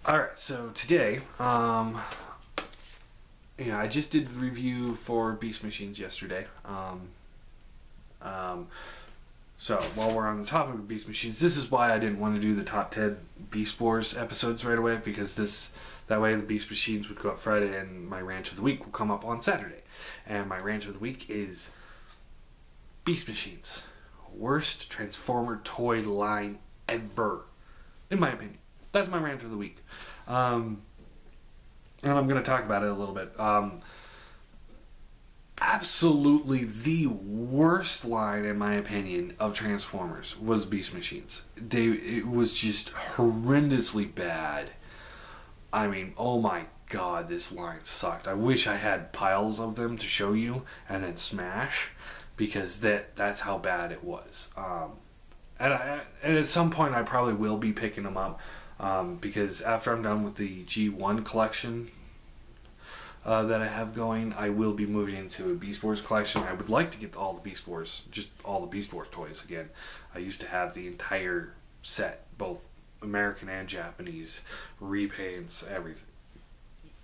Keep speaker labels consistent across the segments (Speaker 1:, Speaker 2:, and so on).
Speaker 1: Alright, so today, I just did the review for Beast Machines yesterday. So while we're on the topic of Beast Machines, this is why I didn't want to do the top 10 Beast Wars episodes right away, because that way the Beast Machines would go up Friday and my rant of the week will come up on Saturday. And my rant of the week is Beast Machines. Worst Transformer toy line ever, in my opinion. That's my rant of the week. And I'm going to talk about it a little bit. Absolutely the worst line, in my opinion, of Transformers was Beast Machines. It was just horrendously bad. I mean, oh my god, this line sucked. I wish I had piles of them to show you and then smash, because that's how bad it was. And at some point I probably will be picking them up, because after I'm done with the G1 collection that I have going, I will be moving into a Beast Wars collection. I would like to get all the Beast Wars, just all the Beast Wars toys again. I used to have the entire set, both American and Japanese, repaints, everything.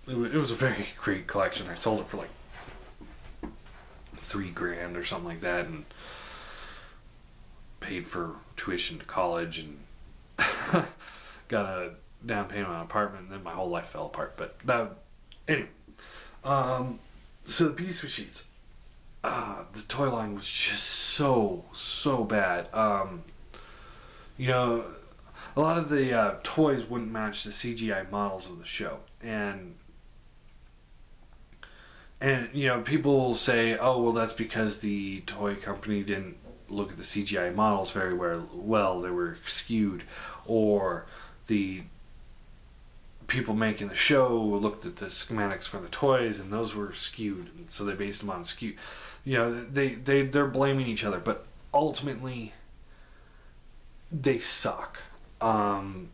Speaker 1: It was a very great collection. I sold it for like $3,000 or something like that, and paid for tuition to college, and got a down payment on an apartment, and then my whole life fell apart. But anyway, so the Beast Machines, the toy line was just so bad. A lot of the toys wouldn't match the CGI models of the show, and people say, oh well, that's because the toy company didn't look at the CGI models very well, they were skewed, or the people making the show looked at the schematics for the toys and those were skewed, and so they based them on skew. They're blaming each other, but ultimately they suck. Tankor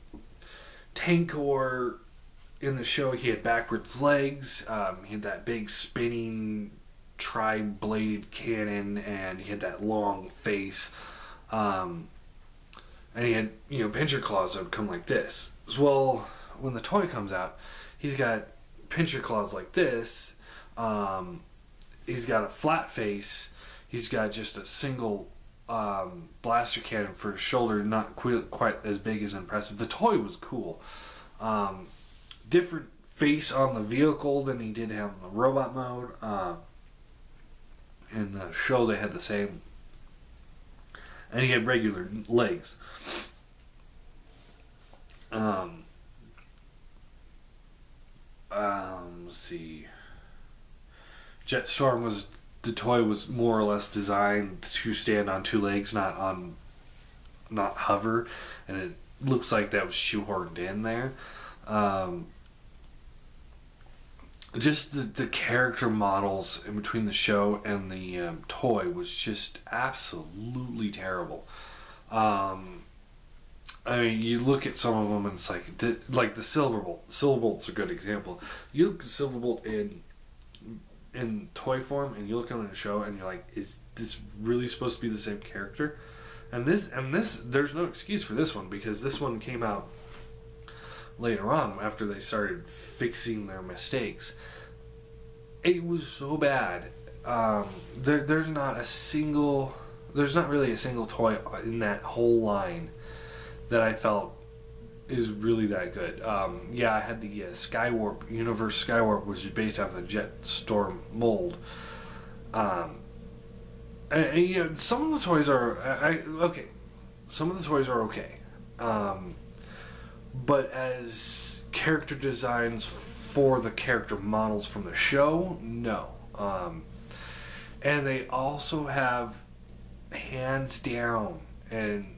Speaker 1: in the show, he had backwards legs, he had that big spinning tri-bladed cannon, and he had that long face, and he had pincher claws that would come like this. Well, when the toy comes out, he's got pincher claws like this, he's got a flat face, he's got just a single blaster cannon for his shoulder, not quite as big as impressive. The toy was cool. Different face on the vehicle than he did have in the robot mode. In the show they had the same, and he had regular legs. Let's see. Jetstorm the toy was more or less designed to stand on two legs, not hover, and it looks like that was shoehorned in there. Just the character models in between the show and the toy was just absolutely terrible. I mean, you look at some of them and it's like the Silverbolt. Silverbolt's a good example. You look at Silverbolt in toy form, and you look at him in the show, and you're like, is this really supposed to be the same character? And this, there's no excuse for this one, because this one came out later on after they started fixing their mistakes. It was so bad. There's not really a single toy in that whole line that I felt is really that good. I had the Skywarp Universe. Skywarp, which is based off the Jetstorm mold. And some of the toys are okay. Some of the toys are okay. But as character designs for the character models from the show, no. And they also have, hands down, and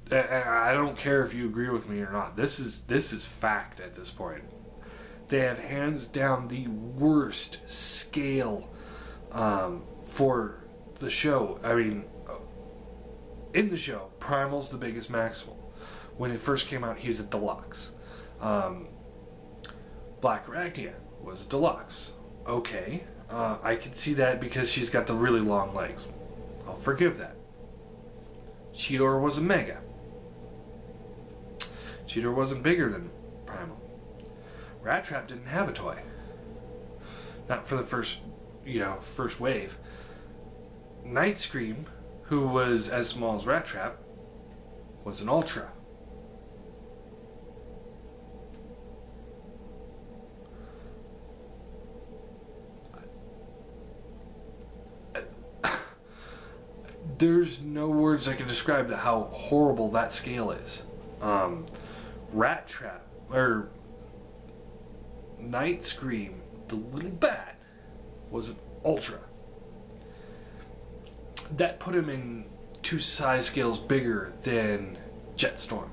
Speaker 1: I don't care if you agree with me or not, this is fact at this point, they have hands down the worst scale for the show. I mean, in the show, Primal's the biggest Maximal. When it first came out, he's a deluxe. Black Arachnia was a deluxe. Okay, I can see that because she's got the really long legs. I'll forgive that. Cheetor was a mega. Cheetor wasn't bigger than Primal. Rat Trap didn't have a toy. Not for the first wave. Night Scream, who was as small as Rat Trap, was an Ultra. There's no words I can describe how horrible that scale is. Rat Trap, or Night Scream, the little bat, was an Ultra. That put him in 2 size scales bigger than Jetstorm.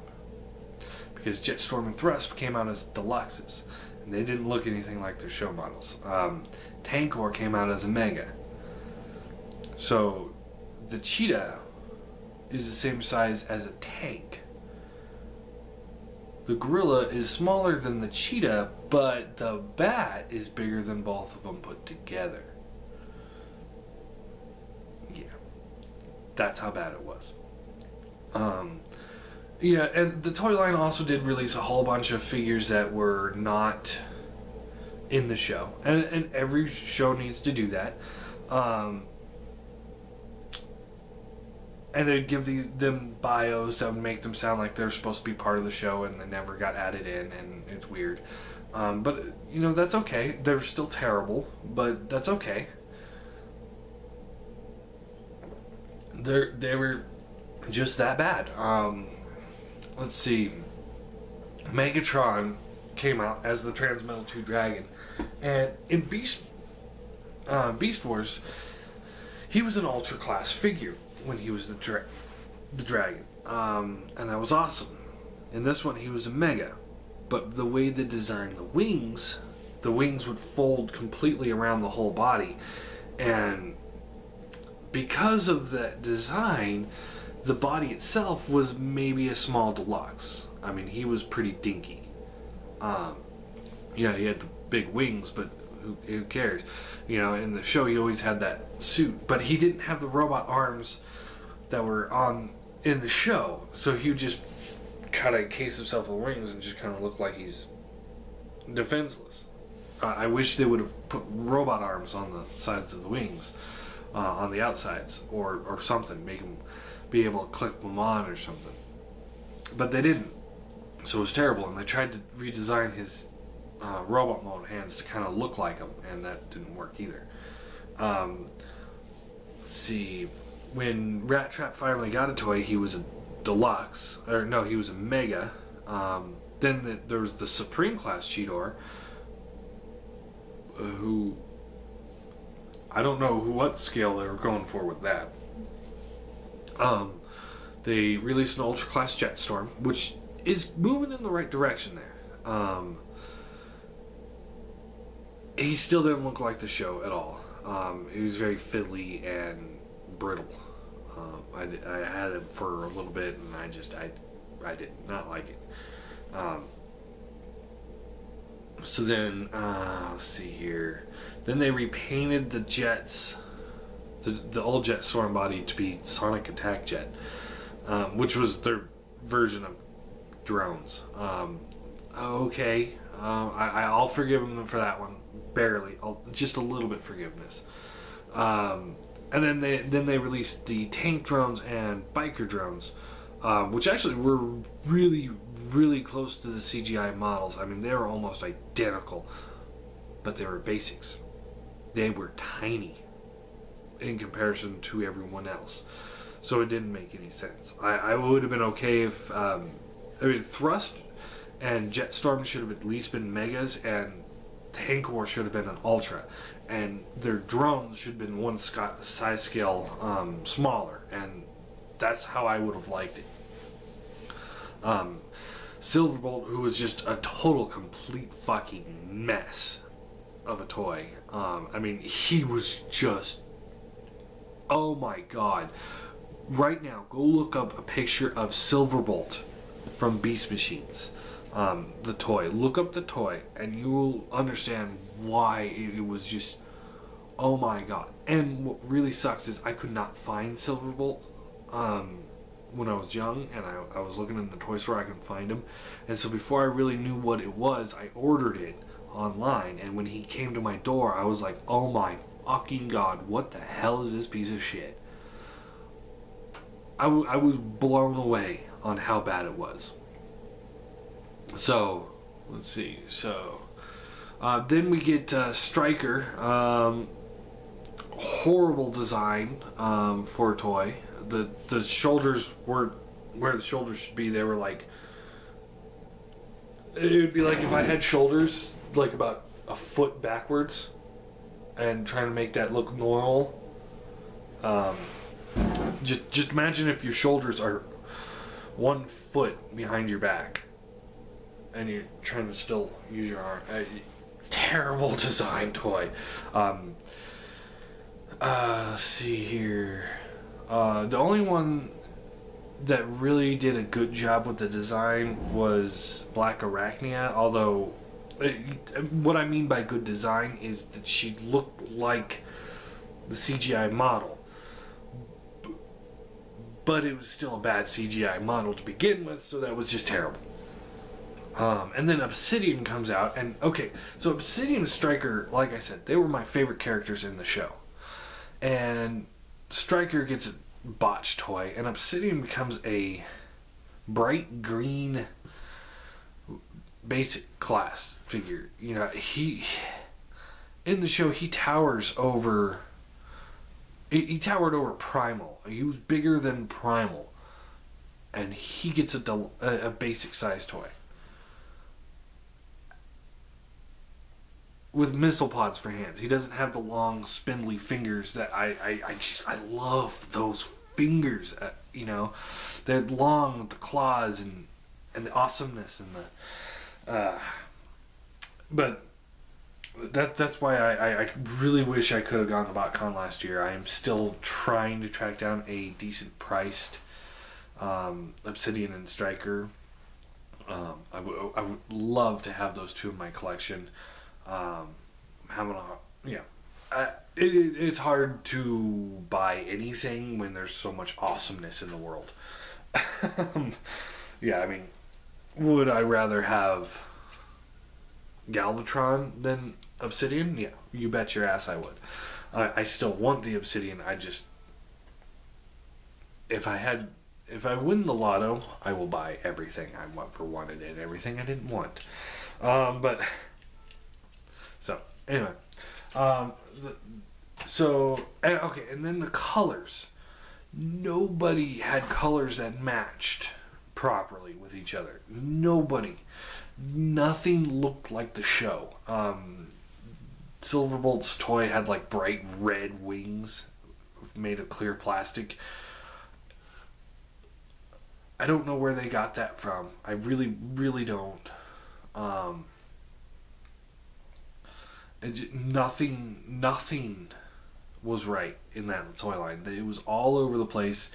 Speaker 1: Because Jetstorm and Thrust came out as deluxes. And they didn't look anything like their show models. Tankor came out as a Mega. So the Cheetah is the same size as a tank. The Gorilla is smaller than the Cheetah, but the Bat is bigger than both of them put together. Yeah. That's how bad it was. Yeah, and the toy line also did release a whole bunch of figures that were not in the show. And every show needs to do that. And they'd give them bios that would make them sound like they're supposed to be part of the show, and they never got added in, and it's weird. But, you know, that's okay. They're still terrible, but that's okay. They were just that bad. Let's see. Megatron came out as the Transmetal 2 Dragon. And in Beast Wars, he was an Ultra class figure when he was the dragon. And that was awesome. In this one, he was a Mega. But the way they designed the wings would fold completely around the whole body. And because of that design, the body itself was maybe a small deluxe. I mean, he was pretty dinky. Yeah, he had the big wings, but who cares? You know, in the show he always had that suit, but he didn't have the robot arms that were on in the show, so he would just kind of encase himself with wings and just kind of look like he's defenseless. I wish they would have put robot arms on the sides of the wings, on the outsides, or something, make him be able to click them on or something. But they didn't, so it was terrible. And they tried to redesign his robot mode hands to kind of look like him, and that didn't work either. Let's see, when Rat Trap finally got a toy, he was a deluxe, or no, he was a Mega. Then there was the Supreme class Cheetor, who I don't know what scale they were going for with that. They released an Ultra class Jetstorm, which is moving in the right direction there. He still didn't look like the show at all. He was very fiddly and brittle. I had him for a little bit, and I did not like it. So then, let's see here. Then they repainted the jets, the old Jetstorm body, to be Sonic Attack Jet, which was their version of drones. Okay, I'll forgive them for that one, barely, just a little bit forgiveness. And then they released the tank drones and biker drones, which actually were really, really close to the CGI models. I mean, they were almost identical, but they were basics. They were tiny in comparison to everyone else, so it didn't make any sense. I would have been okay if I mean, Thrust and Jetstorm should have at least been Megas, and Tankor should have been an Ultra, and their drones should have been one size scale smaller, and that's how I would have liked it. Silverbolt, who was just a total complete fucking mess of a toy. I mean, he was just, oh my god. Right now, go look up a picture of Silverbolt from Beast Machines, the toy. Look up the toy, and you will understand why it was just, oh my god. And what really sucks is I could not find Silverbolt when I was young, and I was looking in the toy store. I couldn't find him, and so before I really knew what it was, I ordered it online. And when he came to my door, I was like, "Oh my fucking god, what the hell is this piece of shit?" I was blown away on how bad it was. So let's see. So then we get Stryker. Horrible design for a toy. The shoulders weren't where the shoulders should be. They were like, it would be like if I had shoulders like about a foot backwards and trying to make that look normal. Just imagine if your shoulders are 1 foot behind your back and you're trying to still use your arm. Terrible design toy. Let's see here. The only one that really did a good job with the design was Black Arachnia, although what I mean by good design is that she looked like the CGI model. But it was still a bad CGI model to begin with, so that was just terrible. And then Obsidian comes out, and okay, so Obsidian and Stryker, like I said, they were my favorite characters in the show. And Stryker gets a botched toy, and Obsidian becomes a bright green basic class figure. You know, he in the show he towers over. He towered over Primal. He was bigger than Primal, and he gets a basic size toy with missile pods for hands. He doesn't have the long spindly fingers that I love those fingers. You know, they're long with the claws and the awesomeness and the. But that's why I really wish I could have gone to BotCon last year. I am still trying to track down a decent priced Obsidian and Stryker. I would love to have those two in my collection. It's hard to buy anything when there's so much awesomeness in the world. Yeah, I mean, would I rather have Galvatron than Obsidian? Yeah, you bet your ass I would. I still want the Obsidian. If I win the lotto, I will buy everything I wanted and everything I didn't want. So anyway, and then the colors. Nobody had colors that matched properly with each other. Nobody. Nothing looked like the show. Silverbolt's toy had like bright red wings made of clear plastic. I don't know where they got that from. I really, really don't. Nothing was right in that toy line. It was all over the place.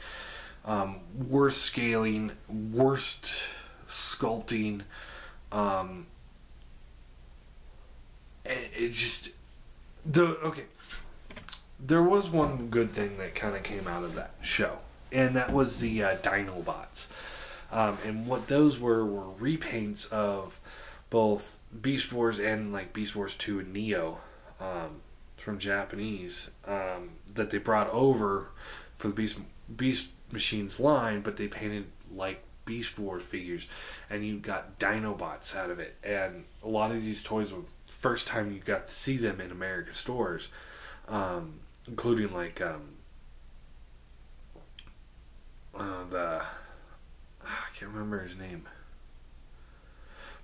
Speaker 1: Worst scaling, worst sculpting. There was one good thing that kind of came out of that show, and that was the Dinobots. And what those were repaints of both Beast Wars and like Beast Wars 2 and Neo from Japanese that they brought over for the Beast Machines line, but they painted like Beast Wars figures, and you got Dinobots out of it. And a lot of these toys were the first time you got to see them in America stores, including like I can't remember his name,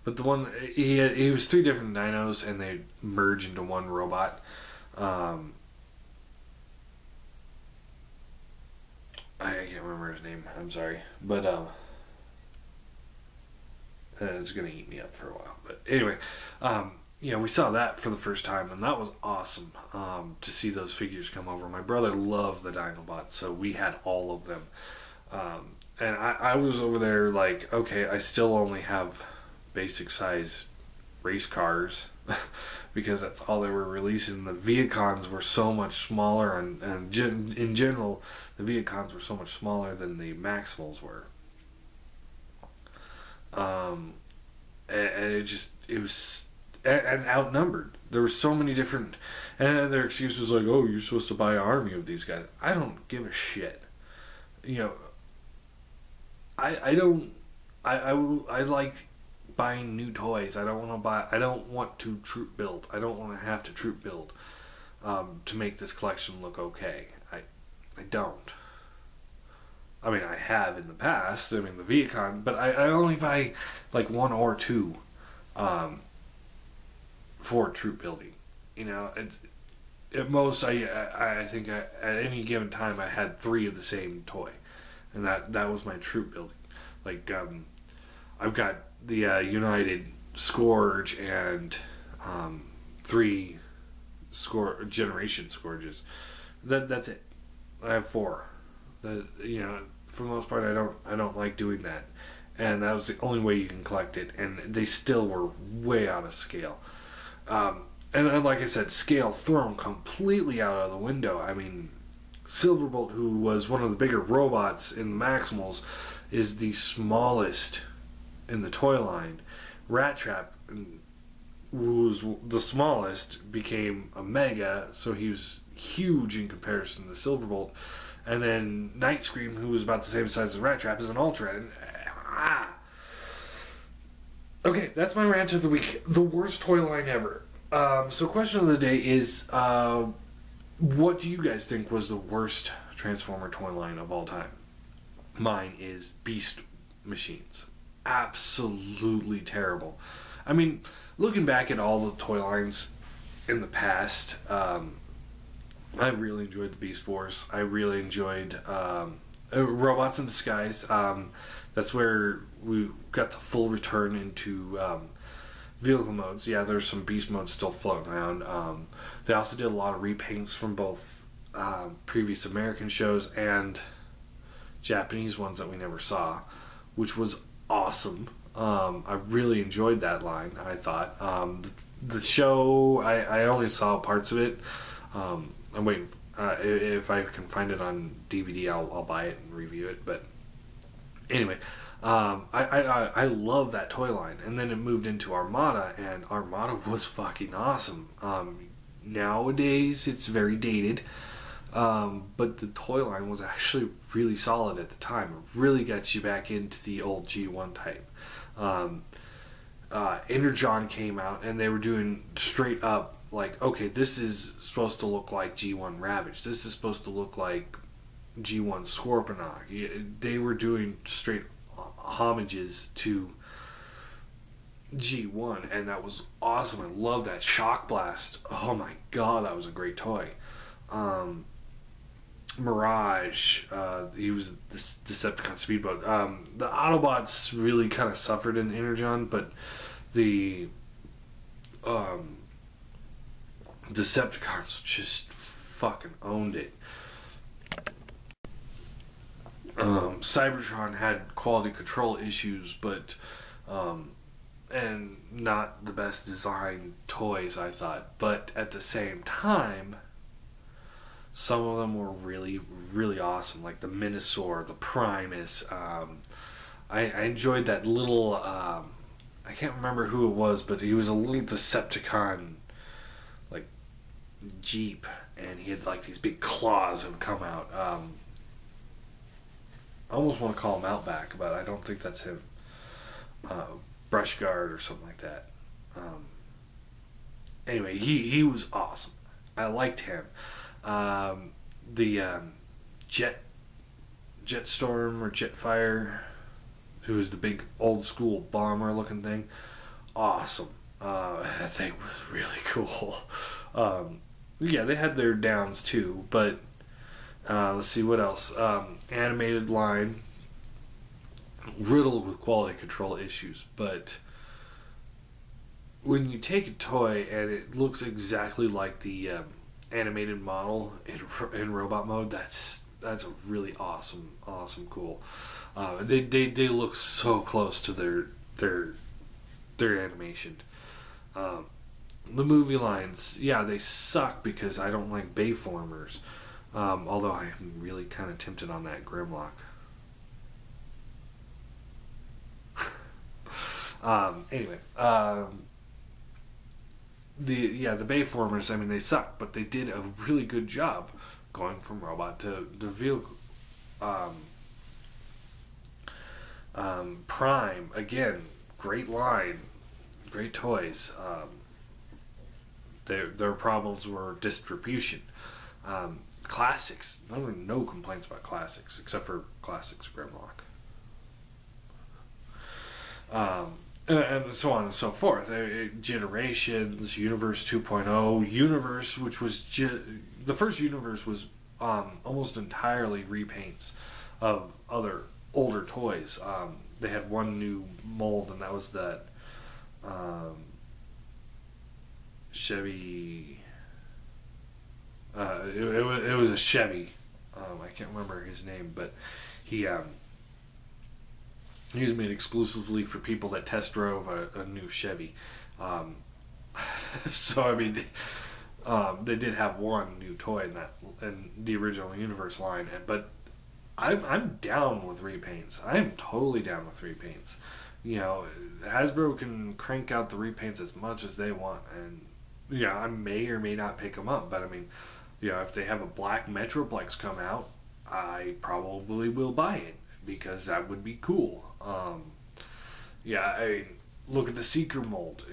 Speaker 1: but the one he was 3 different dinos and they merge into one robot. I can't remember his name. I'm sorry, but it's gonna eat me up for a while. But anyway, we saw that for the first time, and that was awesome to see those figures come over. My brother loved the Dinobots, so we had all of them. And I was over there like, okay, I still only have basic size race cars because that's all they were releasing. The Viacons were so much smaller, and in general, the Viacons were so much smaller than the Maximals were. And it was and outnumbered. There were so many different, and their excuse was like, "Oh, you're supposed to buy an army of these guys." I don't give a shit. You know, I don't. I like buying new toys. I don't want to buy. I don't want to troop build. I don't want to have to troop build to make this collection look okay. I don't. I mean, I have in the past. I mean, the Viacon, but I only buy like one or two for troop building. You know, at most, I think at any given time I had 3 of the same toy, and that was my troop building. Like, I've got the United Scourge and 3 Generation Scourges. That's it. I have 4. You know, for the most part, I don't like doing that, and that was the only way you can collect it. And they still were way out of scale. And like I said, scale thrown completely out of the window. I mean, Silverbolt, who was one of the bigger robots in the Maximals, is the smallest in the toy line. Rat Trap, who was the smallest, became a mega, so he was huge in comparison to Silverbolt. And then Night Scream, who was about the same size as Rat Trap, is an Ultra. And, Okay, that's my rant of the week. The worst toy line ever. So question of the day is, what do you guys think was the worst Transformer toy line of all time? Mine is Beast Machines. Absolutely terrible. I mean, looking back at all the toy lines in the past, I really enjoyed the Beast Wars. I really enjoyed Robots in Disguise. That's where we got the full return into vehicle modes. Yeah, there's some Beast modes still floating around. They also did a lot of repaints from both previous American shows and Japanese ones that we never saw, which was awesome. I really enjoyed that line, I thought. The show, I only saw parts of it. I'm waiting. If I can find it on DVD, I'll buy it and review it. But anyway, I love that toy line. And then it moved into Armada, and Armada was fucking awesome. Nowadays, it's very dated. But the toy line was actually really solid at the time. It really got you back into the old G1 type. Energon came out, and they were doing straight up, like, okay, this is supposed to look like G1 Ravage. This is supposed to look like G1 Scorponok. They were doing straight homages to G1, and that was awesome. I love that. Shock Blast. Oh my god, that was a great toy. Mirage, he was the Decepticon speedboat. The Autobots really kind of suffered in Energon, but the Decepticons just fucking owned it. Cybertron had quality control issues, but and not the best designed toys, I thought. But at the same time, some of them were really, really awesome, like the Minosaur, the Primus. I enjoyed that little, I can't remember who it was, but he was a little Decepticon, like, Jeep, and he had like these big claws that would come out. I almost want to call him Outback, but I don't think that's him. Brush Guard or something like that. Anyway, he was awesome. I liked him. The Jetstorm or Jetfire, who was the big old school bomber looking thing, awesome. That thing was really cool. Yeah, they had their downs too, but let's see what else. Animated line, riddled with quality control issues, but when you take a toy and it looks exactly like the animated model in robot mode, that's a really awesome cool. They look so close to their animation. the movie lines, yeah, they suck because I don't like Bayformers. Although I am really kind of tempted on that Grimlock. Anyway, the Bayformers, I mean, they suck, but they did a really good job going from robot to vehicle. Prime, again, great line, great toys. Their problems were distribution. Classics, no complaints about classics, except for classics Grimlock. And so on and so forth. Generations, Universe 2.0, Universe, which was the first Universe was almost entirely repaints of other older toys. They had one new mold, and that was that Chevy. It was a Chevy. I can't remember his name, but he was made exclusively for people that test drove a new Chevy. So I mean, they did have one new toy in the original Universe line, but I'm down with repaints. I'm totally down with repaints. You know, Hasbro can crank out the repaints as much as they want, and yeah, I may or may not pick them up. But I mean, you know, if they have a black Metroplex come out, I probably will buy it because that would be cool. Yeah, I mean, look at the Seeker mold.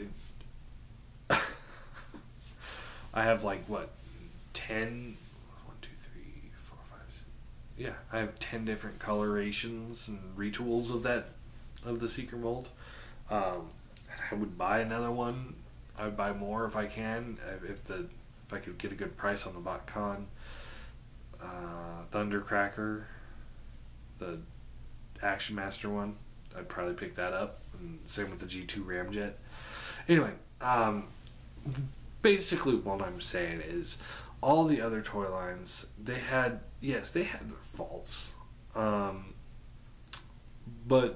Speaker 1: I have like what, 10. 1, 2, 3, 4, 5. Yeah, I have 10 different colorations and retools of the Seeker mold. I would buy another one. I would buy more if I can. If I could get a good price on the BotCon Thundercracker, the Action Master one, I'd probably pick that up. And same with the G2 Ramjet. Anyway, basically what I'm saying is all the other toy lines, they had their faults. But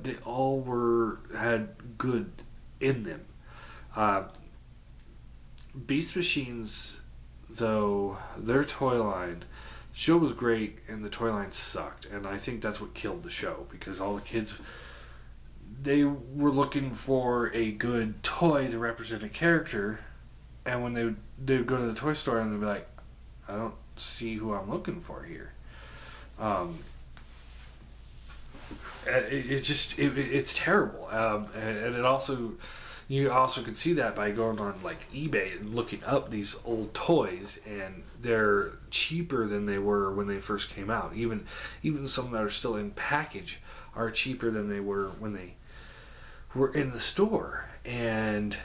Speaker 1: they all had good in them. Beast Machines, though, their toy line, the show was great and the toy line sucked, and I think that's what killed the show, because all the kids, they were looking for a good toy to represent a character, and when they would go to the toy store and they'd be like, I don't see who I'm looking for here. It's terrible, and it also, you also can see that by going on like eBay and looking up these old toys, and they're cheaper than they were when they first came out. Even some that are still in package are cheaper than they were when they were in the store. And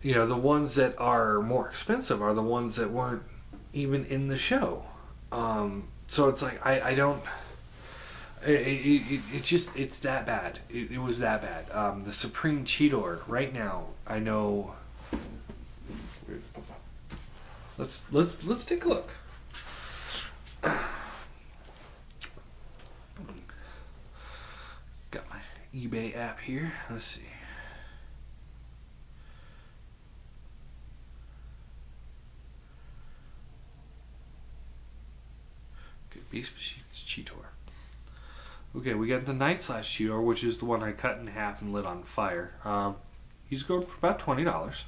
Speaker 1: you know, the ones that are more expensive are the ones that weren't even in the show. So it's like I don't. It's that bad. It was that bad. The Supreme Cheetor right now, I know. Let's take a look. Got my eBay app here. Let's see. Okay, Beast Machines Cheetor. Okay, we got the Night Slash Cheetor, which is the one I cut in half and lit on fire. He's going for about $20.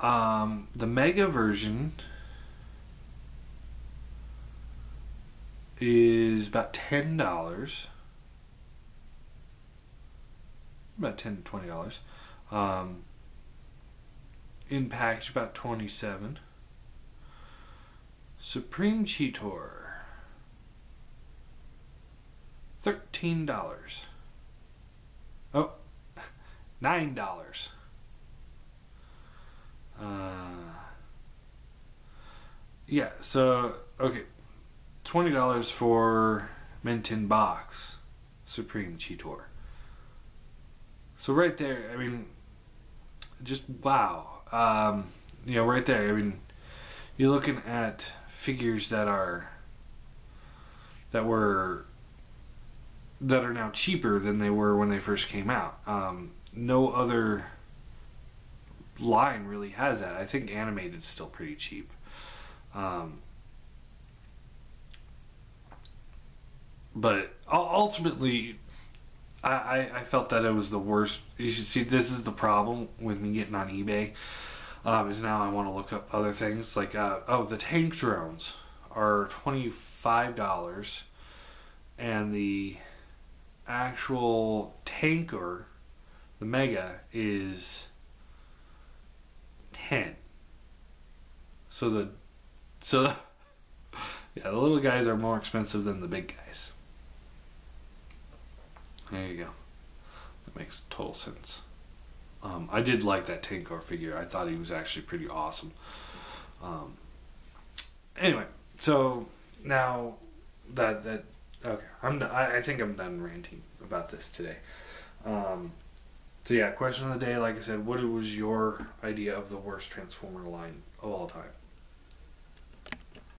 Speaker 1: The Mega version is about $10. About $10 to $20. In package, about $27. Supreme Cheetor, $13. Oh, $9. Yeah, so, okay. $20 for mint in box Supreme Cheetor. So right there, I mean, just wow. You know, right there, I mean, you're looking at figures that are now cheaper than they were when they first came out. no other line really has that. I think animated's still pretty cheap. But ultimately, I felt that it was the worst. You should see, this is the problem with me getting on eBay. Is now I want to look up other things. Like, the tank drones are $25. And the actual tanker, the Mega, is 10. So yeah, the little guys are more expensive than the big guys. There you go. That makes total sense. I did like that Tankor figure. I thought he was actually pretty awesome. Anyway, so now that okay, I think I'm done ranting about this today. So yeah, question of the day. Like I said, what was your idea of the worst Transformer line of all time?